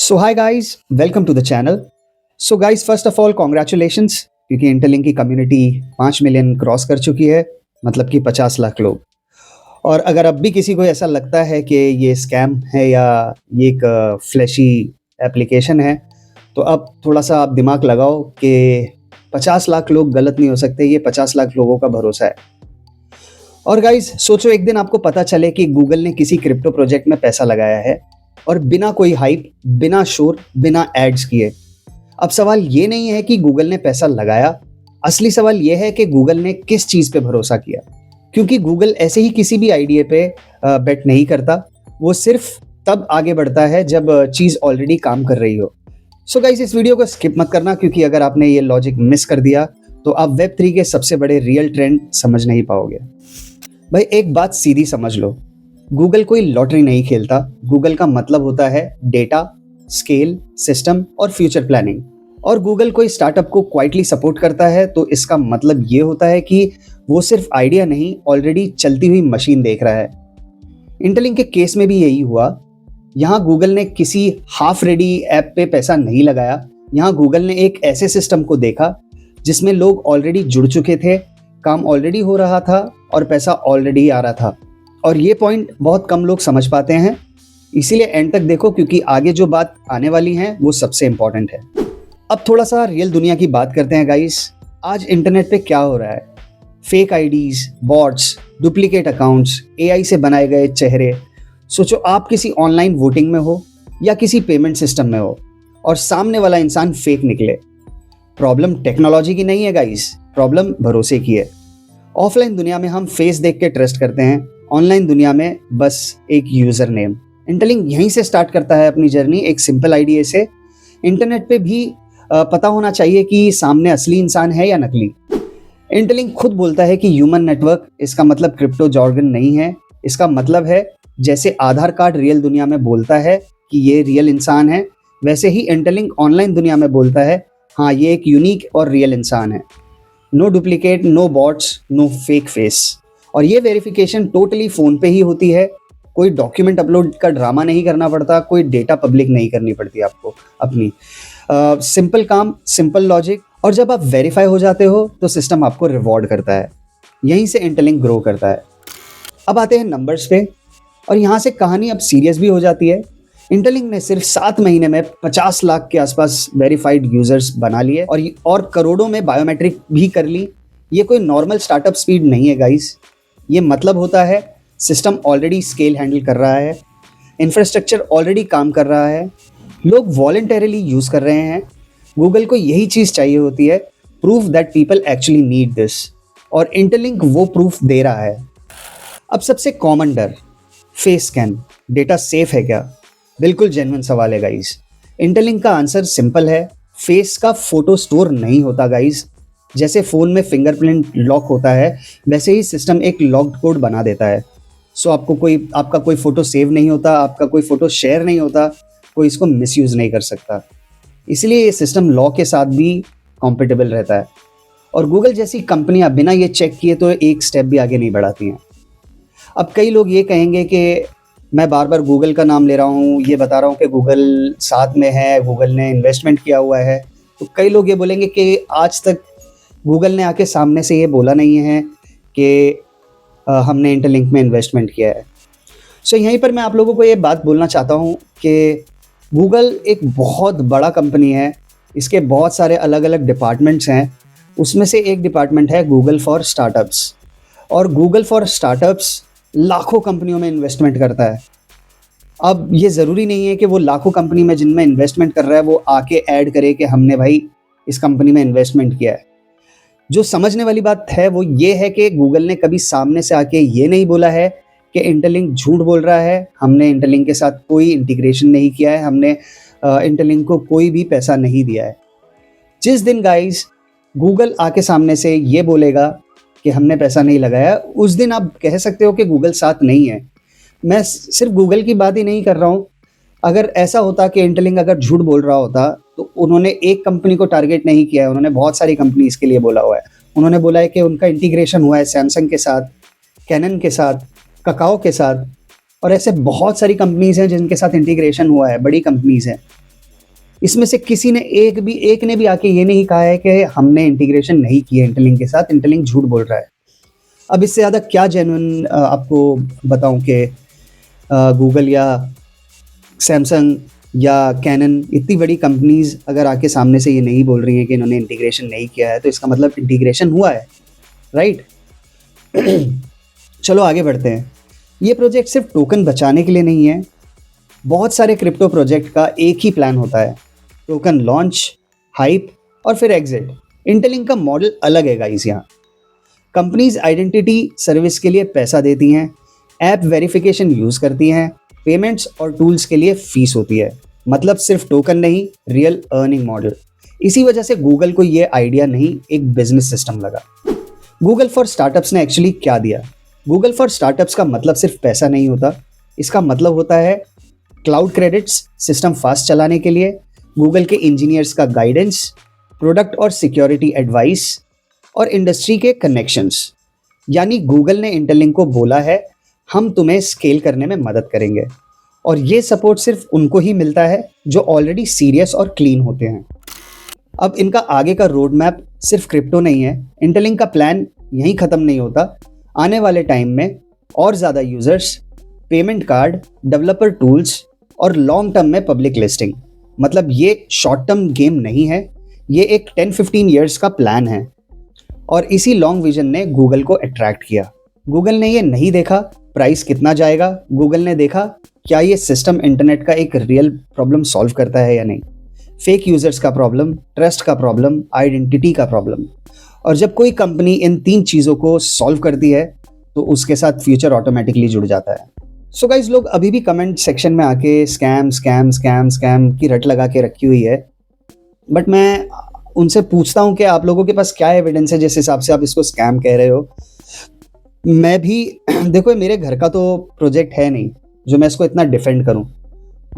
So hi guys, welcome to the channel. So guys, first of all congratulations, क्योंकि Interlink की community 5 million cross कर चुकी है, मतलब कि 50 लाख लोग। और अगर अब भी किसी को ऐसा लगता है कि ये स्कैम है या ये एक फ्लैशी एप्लीकेशन है, तो अब थोड़ा-सा आप दिमाग लगाओ कि 50 लाख लोग गलत नहीं हो सकते, ये 50 लाख लोगों का भरोसा है। और गाइस, सोचो एक दिन आपको पता चले कि गूगल ने किसी क्रिप्टो प्रोजेक्ट में पैसा लगाया है और बिना कोई हाइप, बिना शोर, बिना एड्स किए। अब सवाल ये नहीं है कि गूगल ने पैसा लगाया, असली सवाल ये है कि गूगल ने किस चीज़ पे भरोसा किया। क्योंकि गूगल ऐसे ही किसी भी आइडिया पे बेट नहीं करता, वो सिर्फ तब आगे बढ़ता है जब चीज़ ऑलरेडी काम कर रही हो। सो गाइस, इस वीडियो को स्किप मत करना, क्योंकि अगर आपने ये लॉजिक मिस कर दिया तो आप वेब3 के सबसे बड़े रियल ट्रेंड समझ नहीं पाओगे। भाई एक बात सीधी समझ लो, गूगल कोई लॉटरी नहीं खेलता। गूगल का मतलब होता है डेटा, स्केल, सिस्टम और फ्यूचर प्लानिंग। और गूगल कोई स्टार्टअप को क्वाइटली सपोर्ट करता है तो इसका मतलब ये होता है कि वो सिर्फ आइडिया नहीं, ऑलरेडी चलती हुई मशीन देख रहा है। इंटरलिंक के केस में भी यही हुआ। यहाँ गूगल ने किसी हाफ रेडी ऐप पे पैसा नहीं लगाया। यहाँ गूगल ने एक ऐसे सिस्टम को देखा जिसमें लोग ऑलरेडी जुड़ चुके थे, काम ऑलरेडी हो रहा था और पैसा ऑलरेडी आ रहा था। और ये पॉइंट बहुत कम लोग समझ पाते हैं, इसीलिए एंड तक देखो, क्योंकि आगे जो बात आने वाली है वो सबसे इंपॉर्टेंट है। अब थोड़ा सा रियल दुनिया की बात करते हैं गाइस। आज इंटरनेट पे क्या हो रहा है? Fake IDs, bots, duplicate accounts, AI से बनाए गए चेहरे। सोचो आप किसी ऑनलाइन वोटिंग में हो या किसी पेमेंट सिस्टम में हो और सामने वाला इंसान फेक निकले। प्रॉब्लम टेक्नोलॉजी की नहीं है गाइस, प्रॉब्लम भरोसे की है। ऑफलाइन दुनिया में हम फेस देख के ट्रस्ट करते हैं, ऑनलाइन दुनिया में बस एक यूजर नेम। इंटरलिंक यहीं से स्टार्ट करता है अपनी जर्नी, एक सिंपल आइडिया से। इंटरनेट पे भी पता होना चाहिए कि सामने असली इंसान है या नकली। इंटरलिंक खुद बोलता है कि ह्यूमन नेटवर्क, इसका मतलब क्रिप्टो जॉर्गन नहीं है। इसका मतलब है जैसे आधार कार्ड रियल दुनिया में बोलता है कि ये रियल इंसान है, वैसे ही इंटरलिंक ऑनलाइन दुनिया में बोलता है हाँ, ये एक यूनिक और रियल इंसान है। No duplicate, no bots, no fake face. और ये वेरिफिकेशन टोटली फ़ोन पे ही होती है। कोई डॉक्यूमेंट अपलोड का ड्रामा नहीं करना पड़ता, कोई डेटा पब्लिक नहीं करनी पड़ती आपको अपनी। सिंपल काम, सिंपल लॉजिक। और जब आप वेरीफाई हो जाते हो तो सिस्टम आपको रिवॉर्ड करता है। यहीं से इंटरलिंक ग्रो करता है। अब आते हैं नंबर्स पे, और यहाँ से कहानी अब सीरियस भी हो जाती है। इंटरलिंक ने सिर्फ 7 महीने में 50 लाख के आसपास वेरीफाइड यूजर्स बना लिए और करोड़ों में बायोमेट्रिक भी कर ली। ये कोई नॉर्मल स्टार्टअप स्पीड नहीं है गाइस। ये मतलब होता है सिस्टम ऑलरेडी स्केल हैंडल कर रहा है, इंफ्रास्ट्रक्चर ऑलरेडी काम कर रहा है, लोग वॉलंटरीली यूज़ कर रहे हैं। गूगल को यही चीज़ चाहिए होती है, proof that people actually need this, और इंटरलिंक वो प्रूफ दे रहा है। अब सबसे कॉमन डर, फेस स्कैन, डेटा सेफ है क्या? बिल्कुल जेन्युइन सवाल है गाइस। इंटरलिंक का आंसर सिंपल है, फेस का फोटो स्टोर नहीं होता गाइस। जैसे फ़ोन में फिंगरप्रिंट लॉक होता है, वैसे ही सिस्टम एक लॉक्ड कोड बना देता है। सो आपका कोई फ़ोटो सेव नहीं होता, आपका कोई फ़ोटो शेयर नहीं होता, कोई इसको मिसयूज़ नहीं कर सकता। इसलिए ये सिस्टम लॉ के साथ भी कॉम्पेटेबल रहता है। और गूगल जैसी कंपनियां बिना ये चेक किए तो एक स्टेप भी आगे नहीं बढ़ाती हैं। अब कई लोग ये कहेंगे कि मैं बार बार गूगल का नाम ले रहा हूँ, ये बता रहा हूँ कि गूगल साथ में है, गूगल ने इन्वेस्टमेंट किया हुआ है। तो कई लोग ये बोलेंगे कि आज तक गूगल ने आके सामने से ये बोला नहीं है कि हमने इंटरलिंक में इन्वेस्टमेंट किया है। सो यहीं पर मैं आप लोगों को ये बात बोलना चाहता हूँ कि गूगल एक बहुत बड़ा कंपनी है, इसके बहुत सारे अलग अलग डिपार्टमेंट्स हैं। उसमें से एक डिपार्टमेंट है गूगल फॉर स्टार्टअप्स, और गूगल फॉर स्टार्टअप्स लाखों कंपनियों में इन्वेस्टमेंट करता है। अब ये ज़रूरी नहीं है कि वो लाखों कंपनी में जिनमें इन्वेस्टमेंट कर रहा है वो आके ऐड करे कि हमने भाई इस कंपनी में इन्वेस्टमेंट किया है। जो समझने वाली बात है वो ये है कि गूगल ने कभी सामने से आके ये नहीं बोला है कि इंटरलिंक झूठ बोल रहा है, हमने इंटरलिंक के साथ कोई इंटीग्रेशन नहीं किया है, हमने इंटरलिंक को कोई भी पैसा नहीं दिया है। जिस दिन गाइस गूगल आके सामने से ये बोलेगा कि हमने पैसा नहीं लगाया, उस दिन आप कह सकते हो कि गूगल साथ नहीं है। मैं सिर्फ गूगल की बात ही नहीं कर रहा हूँ। अगर ऐसा होता कि इंटरलिंक अगर झूठ बोल रहा होता तो उन्होंने एक कंपनी को टारगेट नहीं किया है, उन्होंने बहुत सारी कंपनीज के लिए बोला हुआ है। उन्होंने बोला है कि उनका इंटीग्रेशन हुआ है सैमसंग के साथ, कैनन के साथ, ककाओ के साथ, और ऐसे बहुत सारी कंपनीज हैं जिनके साथ इंटीग्रेशन हुआ है, बड़ी कंपनीज हैं। इसमें से किसी ने एक ने भी आके ये नहीं कहा है कि हमने इंटीग्रेशन नहीं किया इंटरलिंक के साथ, इंटरलिंक झूठ बोल रहा है। अब इससे ज़्यादा क्या जेन्युइन आपको बताऊं कि गूगल या सैमसंग या कैनन, इतनी बड़ी कंपनीज अगर आके सामने से ये नहीं बोल रही हैं कि इन्होंने इंटीग्रेशन नहीं किया है, तो इसका मतलब इंटीग्रेशन हुआ है, राइट? चलो आगे बढ़ते हैं। ये प्रोजेक्ट सिर्फ टोकन बचाने के लिए नहीं है। बहुत सारे क्रिप्टो प्रोजेक्ट का एक ही प्लान होता है, टोकन लॉन्च, हाइप और फिर एग्जिट। इंटरलिंक का मॉडल अलग है गाइस। यहाँ कंपनीज आइडेंटिटी सर्विस के लिए पैसा देती हैं, ऐप वेरिफिकेशन यूज़ करती हैं, पेमेंट्स और टूल्स के लिए फीस होती है। मतलब सिर्फ टोकन नहीं, रियल अर्निंग मॉडल। इसी वजह से गूगल को ये आइडिया नहीं, एक बिजनेस सिस्टम लगा। गूगल फॉर स्टार्टअप्स ने एक्चुअली क्या दिया? गूगल फॉर स्टार्टअप्स का मतलब सिर्फ पैसा नहीं होता, इसका मतलब होता है क्लाउड क्रेडिट्स, सिस्टम फास्ट चलाने के लिए, गूगल के इंजीनियर्स का गाइडेंस, प्रोडक्ट और सिक्योरिटी एडवाइस और इंडस्ट्री के कनेक्शंस। यानी गूगल ने इंटरलिंक को बोला है हम तुम्हें स्केल करने में मदद करेंगे, और ये सपोर्ट सिर्फ उनको ही मिलता है जो ऑलरेडी सीरियस और क्लीन होते हैं। अब इनका आगे का रोड मैप सिर्फ क्रिप्टो नहीं है। इंटरलिंक का प्लान यहीं ख़त्म नहीं होता। आने वाले टाइम में और ज़्यादा users, payment card, developer tools और लॉन्ग टर्म में पब्लिक लिस्टिंग। मतलब ये शॉर्ट टर्म गेम नहीं है, ये एक 10-15 ईयर्स का प्लान है। और इसी लॉन्ग विजन ने गूगल को अट्रैक्ट किया। गूगल ने ये नहीं देखा प्राइस कितना जाएगा, गूगल ने देखा क्या ये सिस्टम इंटरनेट का एक रियल प्रॉब्लम सॉल्व करता है या नहीं। फेक यूज़र्स का प्रॉब्लम, ट्रस्ट का प्रॉब्लम, आइडेंटिटी का प्रॉब्लम। और जब कोई कंपनी इन 3 चीज़ों को सॉल्व करती है तो उसके साथ फ्यूचर ऑटोमेटिकली जुड़ जाता है। सो गाइज, लोग अभी भी कमेंट सेक्शन में आके स्कैम स्कैम स्कैम स्कैम की रट लगा के रखी हुई है। बट मैं उनसे पूछता हूँ कि आप लोगों के पास क्या एविडेंस है जिस हिसाब से आप इसको स्कैम कह रहे हो। मैं भी देखो, मेरे घर का तो प्रोजेक्ट है नहीं जो मैं इसको इतना डिफेंड करूँ,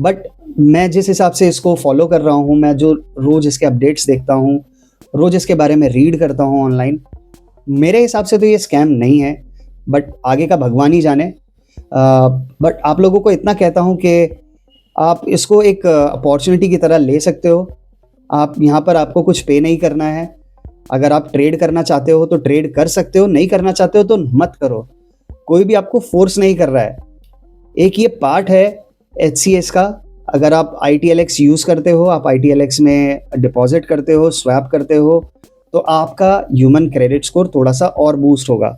बट मैं जिस हिसाब से इसको फॉलो कर रहा हूँ, मैं जो रोज़ इसके अपडेट्स देखता हूँ, रोज़ इसके बारे में रीड करता हूँ ऑनलाइन, मेरे हिसाब से तो ये स्कैम नहीं है। बट आगे का भगवान ही जाने। बट आप लोगों को इतना कहता हूँ कि आप इसको एक अपॉर्चुनिटी की तरह ले सकते हो। आप यहाँ पर आपको कुछ पे नहीं करना है। अगर आप ट्रेड करना चाहते हो तो ट्रेड कर सकते हो, नहीं करना चाहते हो तो मत करो। कोई भी आपको फोर्स नहीं कर रहा है। एक ये पार्ट है HCS का। अगर आप ITLX यूज़ करते हो, आप ITLX में डिपॉजिट करते हो, स्वैप करते हो, तो आपका ह्यूमन क्रेडिट स्कोर थोड़ा सा और बूस्ट होगा।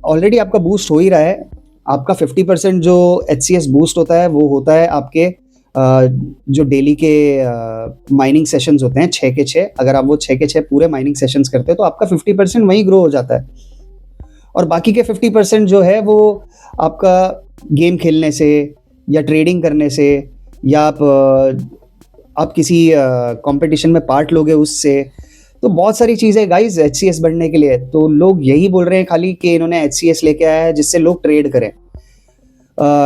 ऑलरेडी आपका बूस्ट हो ही रहा है। आपका 50% जो HCS बूस्ट होता है वो होता है आपके जो डेली के माइनिंग सेशंस होते हैं 6 के 6। अगर आप वो 6 के 6 पूरे माइनिंग सेशंस करते हो तो आपका 50% वहीं ग्रो हो जाता है। और बाकी के 50% जो है वो आपका गेम खेलने से या ट्रेडिंग करने से, या आप किसी कंपटीशन में पार्ट लोगे उससे। तो बहुत सारी चीज़ें गाइज HCS बढ़ने के लिए। तो लोग यही बोल रहे हैं खाली कि इन्होंने HCS लेके आया है जिससे लोग ट्रेड करें।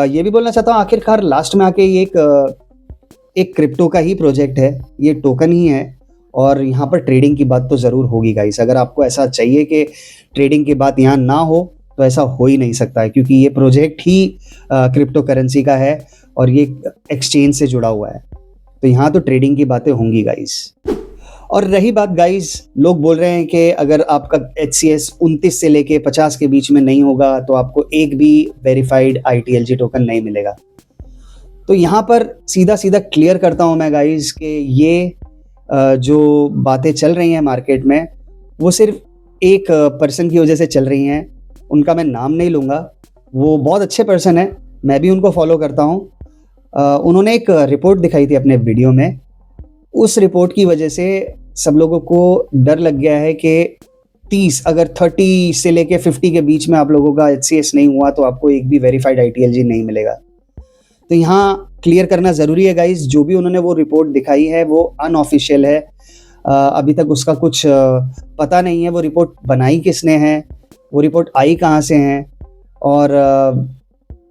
ये भी बोलना चाहता हूँ आखिरकार लास्ट में आके ये एक क्रिप्टो का ही प्रोजेक्ट है, ये टोकन ही है। और यहाँ पर ट्रेडिंग की बात तो ज़रूर होगी गाइस। अगर आपको ऐसा चाहिए कि ट्रेडिंग की बात यहाँ ना हो तो ऐसा हो ही नहीं सकता है, क्योंकि ये प्रोजेक्ट ही क्रिप्टो करेंसी का है और ये एक्सचेंज से जुड़ा हुआ है। तो यहाँ तो ट्रेडिंग की बातें होंगी गाइस। और रही बात गाइस, लोग बोल रहे हैं कि अगर आपका HCS 29 से लेके 50 के बीच में नहीं होगा तो आपको एक भी वेरीफाइड ITLG टोकन नहीं मिलेगा। तो यहाँ पर सीधा सीधा क्लियर करता हूँ मैं गाइस कि ये जो बातें चल रही हैं मार्केट में वो सिर्फ एक पर्सन की वजह से चल रही हैं। उनका मैं नाम नहीं लूँगा, वो बहुत अच्छे पर्सन है, मैं भी उनको फॉलो करता हूँ। उन्होंने एक रिपोर्ट दिखाई थी अपने वीडियो में। उस रिपोर्ट की वजह से सब लोगों को डर लग गया है कि 30 से लेके 50 के बीच में आप लोगों का HCS नहीं हुआ तो आपको एक भी वेरीफाइड ITLG नहीं मिलेगा। तो यहाँ क्लियर करना ज़रूरी है गाइस, जो भी उन्होंने वो रिपोर्ट दिखाई है वो अनऑफिशियल है। अभी तक उसका कुछ पता नहीं है वो रिपोर्ट बनाई किसने है, वो रिपोर्ट आई कहाँ से है। और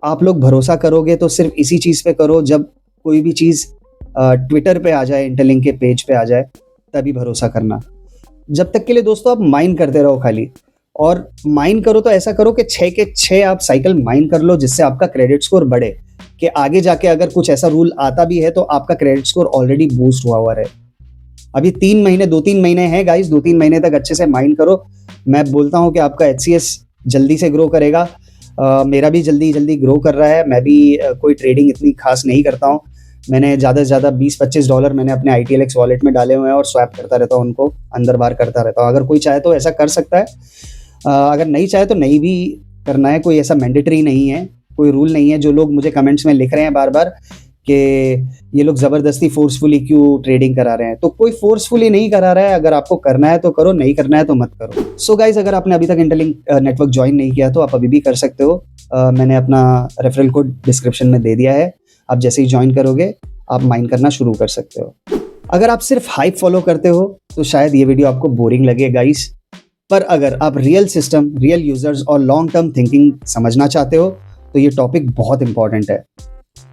आप लोग भरोसा करोगे तो सिर्फ इसी चीज़ पे करो, जब कोई भी चीज़ ट्विटर पे आ जाए, इंटरलिंक के पेज पे आ जाए, तभी भरोसा करना। जब तक के लिए दोस्तों आप माइन करते रहो खाली। और माइन करो तो ऐसा करो कि 6 के 6 आप साइकिल माइन कर लो, जिससे आपका क्रेडिट स्कोर बढ़े। कि आगे जाके अगर कुछ ऐसा रूल आता भी है तो आपका क्रेडिट स्कोर ऑलरेडी बूस्ट हुआ है। अभी 3 महीने 2-3 महीने हैं गाइस, 2-3 महीने तक अच्छे से माइंड करो। मैं बोलता हूँ कि आपका HCS जल्दी से ग्रो करेगा। मेरा भी जल्दी ग्रो कर रहा है। मैं भी कोई ट्रेडिंग इतनी खास नहीं करता हूँ। मैंने ज़्यादा से ज़्यादा $20-25 मैंने अपने ITLX वॉलेट में डाले हुए हैं और स्वैप करता रहता हूँ, उनको अंदर बाहर करता रहता हूँ। अगर कोई चाहे तो ऐसा कर सकता है, अगर नहीं चाहे तो नहीं भी करना है। कोई ऐसा मैंडेटरी नहीं है, कोई रूल नहीं है। जो लोग मुझे कमेंट्स में लिख रहे हैं बार बार कि ये लोग ज़बरदस्ती फोर्सफुली क्यों ट्रेडिंग करा रहे हैं, तो कोई फोर्सफुली नहीं करा रहा है। अगर आपको करना है तो करो, नहीं करना है तो मत करो। सो गाइज, अगर आपने अभी तक इंटरलिंक नेटवर्क ज्वाइन नहीं किया तो आप अभी भी कर सकते हो। मैंने अपना रेफरल कोड डिस्क्रिप्शन में दे दिया है। आप जैसे ही ज्वाइन करोगे आप माइन करना शुरू कर सकते हो। अगर आप सिर्फ हाइप फॉलो करते हो तो शायद ये वीडियो आपको बोरिंग लगे गाइस, पर अगर आप रियल सिस्टम, रियल यूजर्स और लॉन्ग टर्म थिंकिंग समझना चाहते हो तो ये टॉपिक बहुत इंपॉर्टेंट है।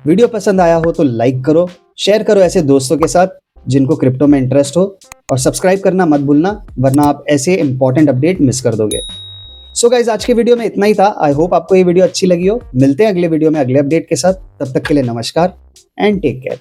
वीडियो पसंद आया हो तो लाइक करो, शेयर करो ऐसे दोस्तों के साथ जिनको क्रिप्टो में इंटरेस्ट हो, और सब्सक्राइब करना मत भूलना, वरना आप ऐसे इंपॉर्टेंट अपडेट मिस कर दोगे। सो गाइज, आज के वीडियो में इतना ही था। आई होप आपको ये वीडियो अच्छी लगी हो। मिलते हैं अगले वीडियो में अगले अपडेट के साथ। तब तक के लिए नमस्कार एंड टेक केयर।